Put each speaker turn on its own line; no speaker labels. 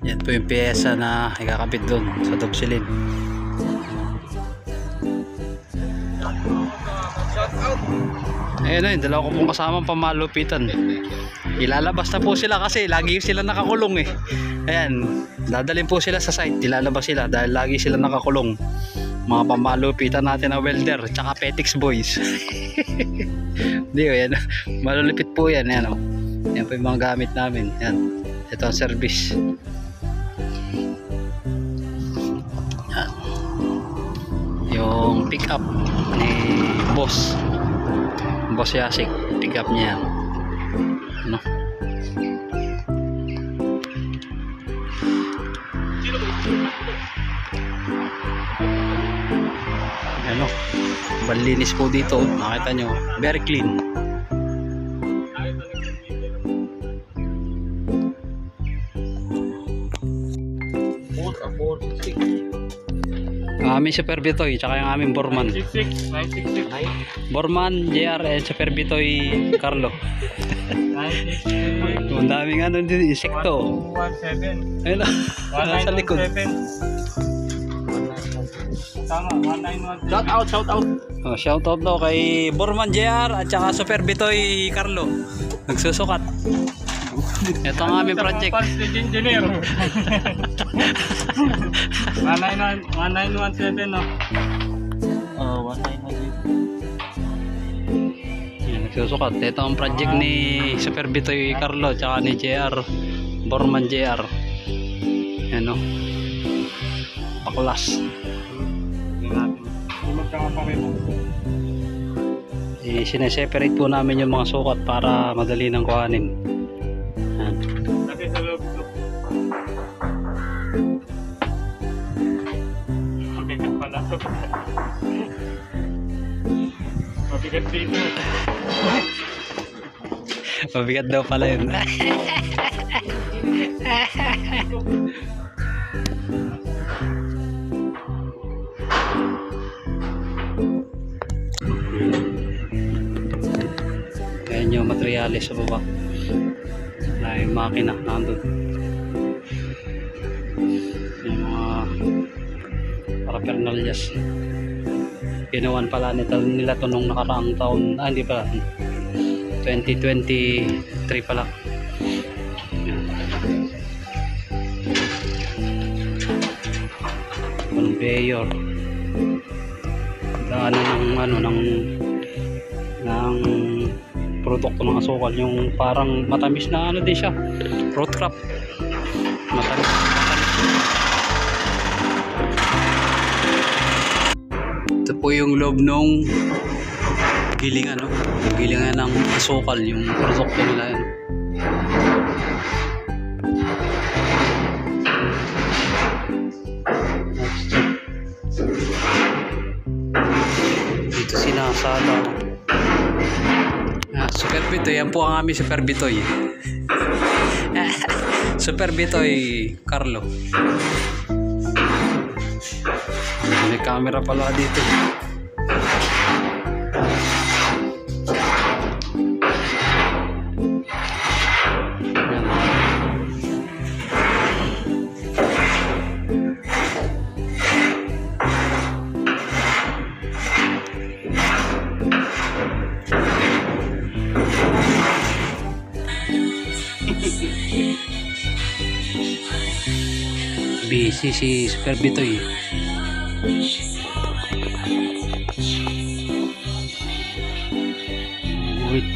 Yan po yung piyesa na ikakabit doon sa tubsilin. Ayun na, dalawa ko pong kasamang pamalupitan. Ilalabas na po sila kasi lagi sila nakakulong eh. Ayan, dadalhin po sila sa site. Ilalabas sila dahil lagi sila nakakulong. Mga pamalupitan natin na welder tsaka Petix boys. Hindi o, yan. Malulupit po yan. Yan o. Yan po yung mga gamit namin. Yan. Ito ang service. Yan. Yung pick up ni boss Yasik, pick up niya yan. Ano? Ano? Malinis po dito, nakita nyo, very clean. Aming Super Bitoy, tsaka yung aming Borman.
966.
Borman, JR, and Super Bitoy Carlo.
966.
Ang daming ano din, insekto.
117.
Ayun na, sa likod.
1917. Tama, 1917.
Shout out.
Oh, shout out daw kay Borman JR at saka Super Bitoy Carlo. Nagsusukat. Ito ang aming project.
Pulse engineer. 1917 no.
1917.
Yan, nagsusukat. Ito ang project ni Super Bitoy Carlo at saka ni JR Borman JR. Yan o. Paklas. Sineseparate po namin yung mga sukat para madali nang kuhanin. Yan.
Lagi sa loob ito. Mabigat pala. Mabigat dito.
Mabigat daw pala yun. Ayan yung materyales sa baba. Na yung makina nandun. Yung mga parapernalyas. Ginawan pala nila ito nung nakaraang taon. Hindi pala. 2023 pala. Conveyor. Daanan ng produkto ng asukal, yung parang matamis na ano din siya, road crop. Matamis. Ito po yung loob nung gilingan, no? Gilingan ng asukal, yung produkto nila yan. Dito sinasala. Super Bitoy, yan po ang aming Super Bitoy. Super Bitoy Carlo. May camera pala dito. Busy si Super Bitoy. Wait.